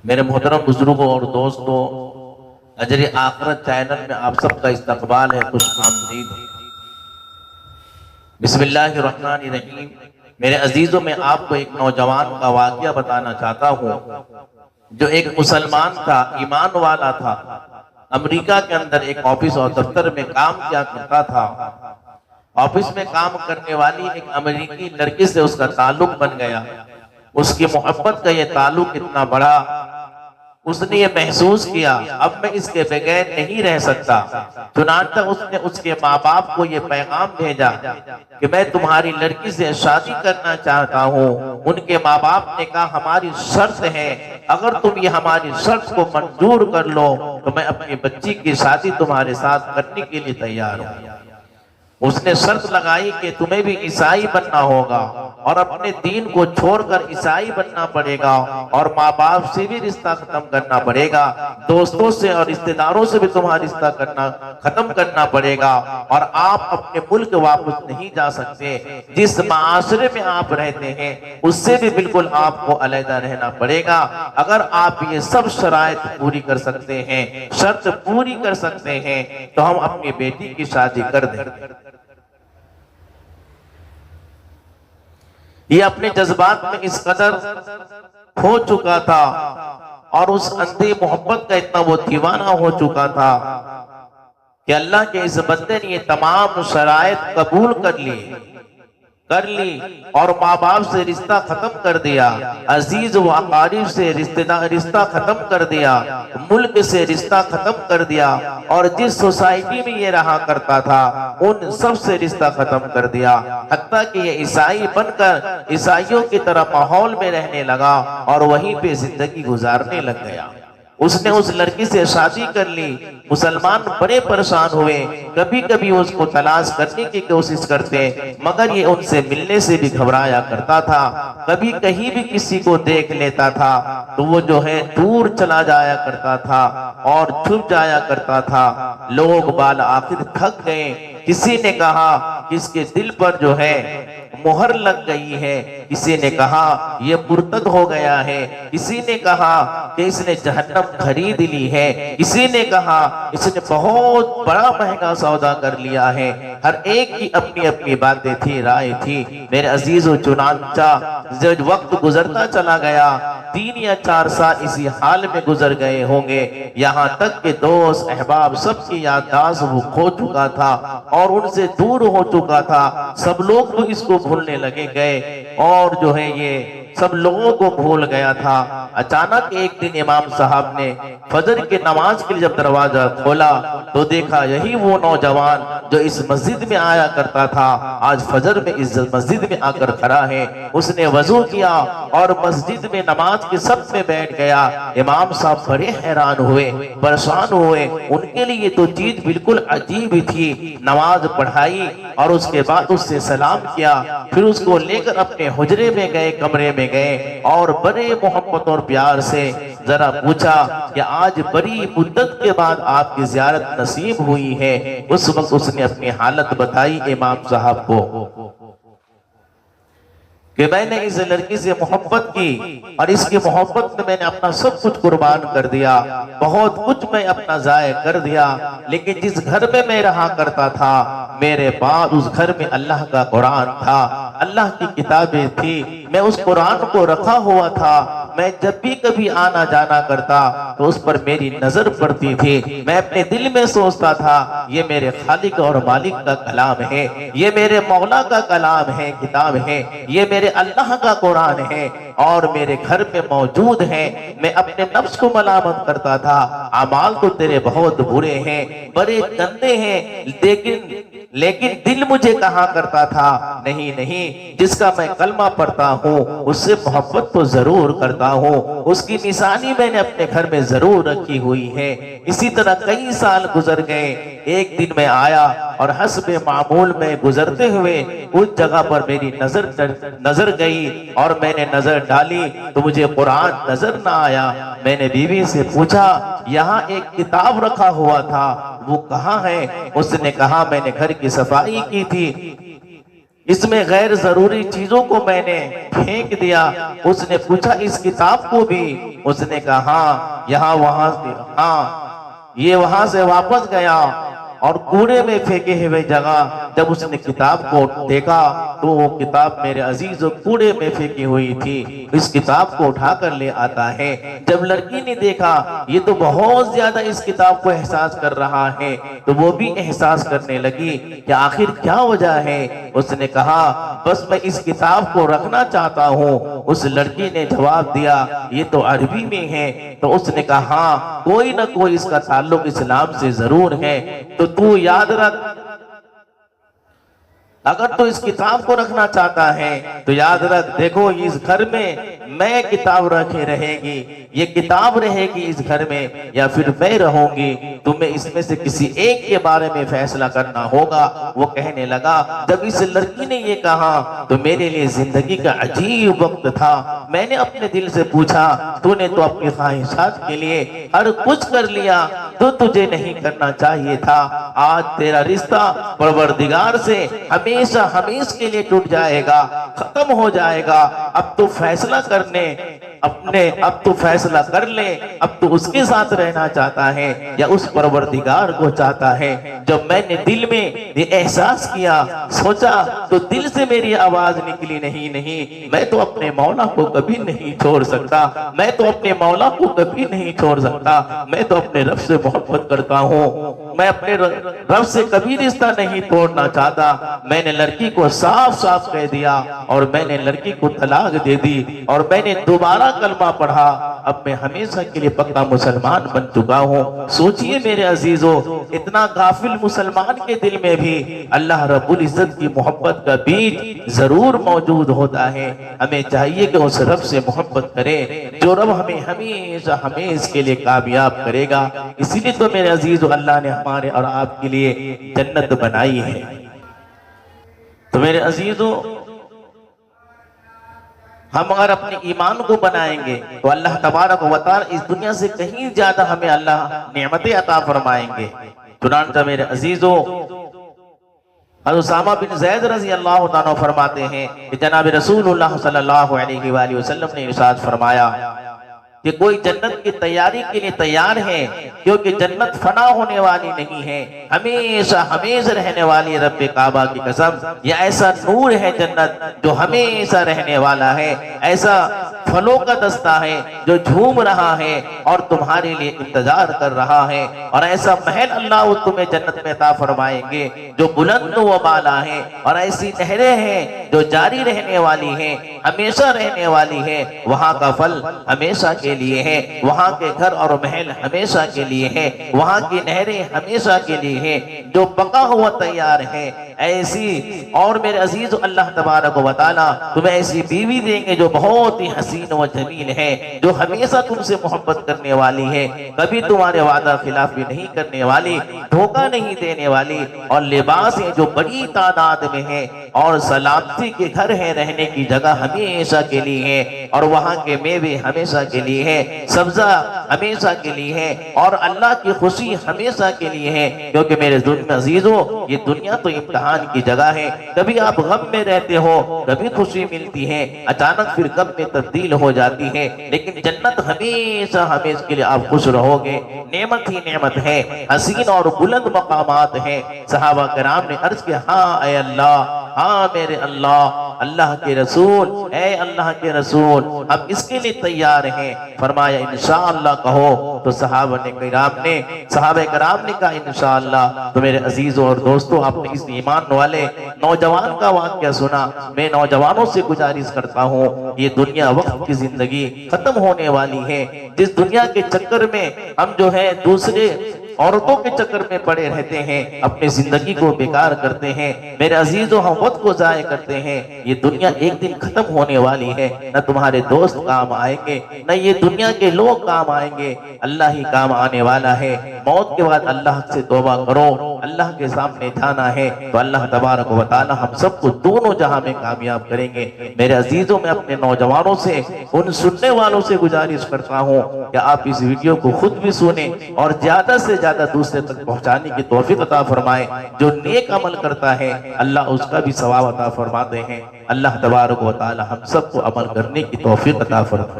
मेरे मोहतरम बुजुर्गों और दोस्तों, अजर आखरत चैनल में आप सबका इस्तकबाल है, खुश आमदीद। बिस्मिल्लाहिर्रहमानिर्रहीम। मेरे अजीजों, में आपको एक नौजवान का वाकया बताना चाहता हूँ जो एक मुसलमान था, ईमान वाला था। अमेरिका के अंदर एक ऑफिस और दफ्तर में काम किया करता था। ऑफिस में काम करने वाली एक अमेरिकी लड़की से उसका ताल्लुक बन गया। उसकी मोहब्बत का ये ताल्लुक इतना बड़ा, उसने ये महसूस किया अब मैं इसके बगैर नहीं रह सकता। चुनांचा उसने उसके माँ बाप को ये पैगाम भेजा कि मैं तुम्हारी लड़की से शादी करना चाहता हूँ। उनके माँ बाप ने कहा हमारी शर्त है, अगर तुम ये हमारी शर्त को मंजूर कर लो तो मैं अपनी बच्ची की शादी तुम्हारे साथ करने के लिए तैयार हूँ। उसने शर्त लगाई कि तुम्हें भी ईसाई बनना होगा और अपने दीन को छोड़कर ईसाई बनना पड़ेगा और माँ बाप से भी रिश्ता खत्म करना पड़ेगा, दोस्तों से और रिश्तेदारों से भी तुम्हारा रिश्ता खत्म करना पड़ेगा और आप अपने मुल्क वापस नहीं जा सकते। जिस माशरे में आप रहते हैं उससे भी बिल्कुल आपको अलहदा रहना पड़ेगा। अगर आप ये सब शराइत पूरी कर सकते हैं, शर्त पूरी कर सकते हैं, तो हम अपनी बेटी की शादी कर दें। ये अपने जज्बात में इस कदर हो चुका था और उस अंधे मोहब्बत का इतना वो दीवाना हो चुका था कि अल्लाह के इस बंदे ने ये तमाम शराइत कबूल कर ली और माँ बाप से रिश्ता खत्म कर दिया, अजीज व अकारीब से रिश्ता खत्म कर दिया, मुल्क से रिश्ता खत्म कर दिया और जिस सोसाइटी में ये रहा करता था उन सब से रिश्ता खत्म कर दिया। हत्ता कि ये ईसाई बनकर ईसाइयों की तरह माहौल में रहने लगा और वहीं पे जिंदगी गुजारने लग गया। उसने उस लड़की से शादी कर ली। मुसलमान बड़े परेशान हुए, कभी कभी उसको तलाश करने की कोशिश करते मगर ये उनसे मिलने से भी घबराया करता था। कभी कहीं भी किसी को देख लेता था तो वो जो है दूर चला जाया करता था और छुप जाया करता था। लोग बाल आखिर थक गए। किसी ने कहा कि इसके दिल पर जो है मोहर लग गई है, किसी ने कहा ये मुर्तद हो गया है, किसी ने कहा कि इसने जहन्नम खरीद ली है, किसी ने कहा इसने बहुत बड़ा महंगा सौदा कर लिया है। हर एक की अपनी अपनी बातें थी, राय थी। मेरे अजीजों, चुनांचा जब वक्त गुजरता चला गया 3 या 4 साल इसी हाल में गुजर गए होंगे, यहाँ तक के दोस्त अहबाब सबकी याददाश्त वो खो चुका था और उनसे दूर हो चुका था। सब लोग तो इसको भूलने लगे गए और जो है ये सब लोगों को भूल गया था। अचानक एक दिन इमाम साहब ने फजर की नमाज के लिए जब दरवाजा खोला तो देखा यही वो नौजवान जो इस मस्जिद में आया करता था आज फजर में इस मस्जिद में आकर खड़ा है। उसने वजू किया और मस्जिद में नमाज के सब में बैठ गया। इमाम साहब बड़े हैरान हुए, परेशान हुए। उनके लिए तो चीज बिल्कुल अजीब ही थी। नमाज पढ़ाई और उसके बाद उससे सलाम किया, फिर उसको लेकर अपने हुजरे में गए, कमरे में गए और बड़े मोहब्बत और प्यार से जरा पूछा कि आज बड़ी मुद्दत के बाद आपकी जियारत नसीब हुई है। उस वक्त उसने अपनी हालत बताई इमाम साहब को कि मैंने इस लड़की से मोहब्बत की और इसकी मोहब्बत में मैंने अपना सब कुछ कुर्बान कर दिया, बहुत कुछ मैं अपना जाय कर दिया। लेकिन जिस घर में मैं रहा करता था मेरे पास उस घर में अल्लाह का कुरान था, अल्लाह की किताबें थी। मैं उस कुरान को रखा हुआ था। मैं जब भी कभी आना जाना करता तो उस पर मेरी नजर पड़ती थी। मैं अपने दिल में सोचता था ये मेरे खालिक और मालिक का कलाम है, ये मेरे मौला का कलाम है, किताब है, ये मेरे अल्लाह का कुरान है और मेरे घर पे मौजूद है। मैं अपने नफ्स को मलामत करता था, अमाल तो तेरे बहुत बुरे हैं, बड़े गंदे हैं, लेकिन दिल मुझे कहा करता था नहीं नहीं, जिसका मैं कलमा पढ़ता हूँ उससे मोहब्बत तो जरूर करता हूँ, उसकी निशानी मैंने अपने घर में जरूर रखी हुई है। इसी तरह कई साल गुजर गए। एक दिन मैं आया और हस्बे मामूल में गुजरते हुए उस जगह पर मेरी नजर गई और मैंने नजर डाली तो मुझे कुरान नजर ना आया। मैंने बीवी से पूछा यहाँ एक किताब रखा हुआ था वो कहाँ है? उसने कहा मैंने घर की सफाई की थी इसमें गैर जरूरी चीजों को मैंने फेंक दिया। उसने पूछा इस किताब को भी? उसने कहा हाँ। यहाँ वहां से, हाँ, ये वहां से वापस गया और कूड़े में फेंके हुए जगह जब उसने किताब को देखा तो वो किताब मेरे अजीज कूड़े में फेंकी हुई थी। इस किताब को उठा कर ले आता है। जब लड़की ने देखा ये तो बहुत ज्यादा इस किताब को एहसास कर रहा है, तो वो भी एहसास करने लगी कि आखिर क्या वजह है। उसने कहा बस मैं इस किताब को रखना चाहता हूँ। उस लड़की ने जवाब दिया ये तो अरबी में है। तो उसने कहा हाँ, कोई ना कोई इसका ताल्लुक इस्लाम से जरूर है। तो तू याद रख, अगर तू इस किताब को रखना चाहता है तो याद रख, देखो इस घर में मैं किताब रखे रहेगी, ये किताब रहेगी इस घर में, या फिर मैं रहूंगी। तुम्हें इसमें से किसी एक के बारे में फैसला करना होगा। वो कहने लगा जब इस लड़की ने ये कहा तो मेरे लिए जिंदगी का अजीब वक्त था। मैंने अपने दिल से पूछा तूने तो अपनी ख्वाहिशात के लिए हर कुछ कर लिया, तो तुझे नहीं करना चाहिए था। आज तेरा रिश्ता परवरदिगार से हमेशा हमेश के लिए टूट जाएगा, खत्म हो जाएगा। अब तो फैसला करने अपने, अब तो फैसला कर ले, अब तो उसके साथ रहना चाहता है या उस परवरदिगार को चाहता है। जब मैंने दिल में ये एहसास किया, सोचा, तो दिल से मेरी आवाज निकली नहीं, मैं तो अपने मौला को कभी नहीं छोड़ सकता, मैं तो अपने मौला को कभी नहीं छोड़ सकता, मैं तो अपने रब से मोहब्बत करता हूँ, मैं अपने रब से कभी रिश्ता नहीं तोड़ना चाहता। मैंने लड़की को साफ साफ कह दिया और मैंने लड़की को तलाक दे दी और मैंने दोबारा कलमा पढ़ा। अब मैं हमेशा के लिए पक्का मुसलमान बन चुका हूँ। सोचिए मेरे अजीजों, इतना गाफिल मुसलमान के दिल में भी अल्लाह रब्बुल इज्जत की मोहब्बत का बीज जरूर मौजूद होता है। हमें चाहिए कि उस रब से मोहब्बत करें जो रब हमें हमेशा हमेशा के लिए कामयाब करेगा। इसीलिए तो मेरे अजीजों अल्लाह ने हमारे और आपके लिए जन्नत बनाई है। तो मेरे अजीजों, हम अगर अपने ईमान को बनाएंगे तो अल्लाह तबारक व तआला इस दुनिया से कहीं ज्यादा हमें अल्लाह नेमतें अता फरमाएंगे। चुनांचे मेरे अजीजों, हज़रत उसामा बिन ज़ैद रज़ी अल्लाह तआला फरमाते हैं कि जनाब रसूलुल्लाह सल्लल्लाहु अलैहि वसल्लम ने इरशाद फरमाया कि कोई जन्नत की तैयारी के लिए तैयार है, क्योंकि जन्नत फना होने वाली नहीं है, हमेशा हमेशा रहने वाली। रब्बे काबा की कसम, यह ऐसा नूर है जन्नत जो हमेशा रहने वाला है, ऐसा फलों का दस्ता है जो झूम रहा है और तुम्हारे लिए इंतजार कर रहा है, और ऐसा महल अल्लाह तुम्हें जन्नत में अता फरमाएंगे जो बुलंद व बाला है, और ऐसी नहरें हैं जो जारी रहने वाली हैं, हमेशा रहने वाली है। वहाँ का फल हमेशा के लिए है, वहाँ के घर और महल हमेशा के लिए है, वहाँ की नहरें हमेशा के लिए है जो पका हुआ तैयार है। ऐसी और मेरे अजीज अल्लाह तबारक व तआला तुम्हें ऐसी बीवी देंगे जो बहुत ही हसीन व जमील है, जो हमेशा तुमसे मोहब्बत करने वाली है, कभी तुम्हारे वादा खिलाफी नहीं करने वाली, धोखा नहीं देने वाली, और लिबास है जो बड़ी तादाद में है, और सलामती के घर है, रहने की जगह हमेशा के लिए है, और वहाँ के मेवे हमेशा के लिए है, सब्जा हमेशा के लिए है, और अल्लाह की खुशी हमेशा के लिए है। क्योंकि मेरे अजीजों, ये दुनिया तो इम्तिहान की जगह है। कभी आप गम में रहते हो, कभी खुशी मिलती है, अचानक फिर गम में तब्दील हो जाती है, लेकिन जन्नत हमेशा हमेशा के लिए आप खुश रहोगे। नेमत ही नेमत है, हसीन और बुलंद मकामात है। सहाबा किराम ने अर्ज किया, हाँ ऐ अल्लाह, हाँ मेरे अल्लाह, अल्लाह के रसूल, ऐ अल्लाह के रसूल, हम इसके लिए तैयार हैं। फरमाया इंशाअल्लाह कहो। तो सहाबा किराम ने कहा इंशाअल्लाह। तो मेरे अजीजों और दोस्तों, आपने इस ईमान वाले नौजवान का वाक़या सुना। मैं नौजवानों से गुजारिश करता हूँ, ये दुनिया वक्त की जिंदगी खत्म होने वाली है। जिस दुनिया के चक्कर में हम जो है दूसरे औरतों के चक्कर में पड़े रहते हैं, अपनी जिंदगी को बेकार करते हैं, मेरे अजीजों हम वक्त को जाया करते हैं। ये दुनिया एक दिन खत्म होने वाली है। न तुम्हारे दोस्त काम आएंगे, न ये दुनिया के लोग काम आएंगे, अल्लाह ही काम आने वाला है। मौत के बाद अल्लाह से तौबा करो, अल्लाह के सामने जाना है तो अल्लाह तबारक व तआला हम सबको दोनों जहां में कामयाब करेंगे। मेरे अजीजों में अपने नौजवानों से, उन सुनने वालों से गुजारिश करता हूँ कि आप इस वीडियो को खुद भी सुने और ज्यादा से ज्यादा दूसरे तक पहुंचाने की तौफीक अता फरमाए। जो नेक अमल करता है अल्लाह उसका भी सवाब अता फरमाते हैं। अल्लाह तबारक व तआला हम सबको अमल करने की तौफीक अता फरमाए।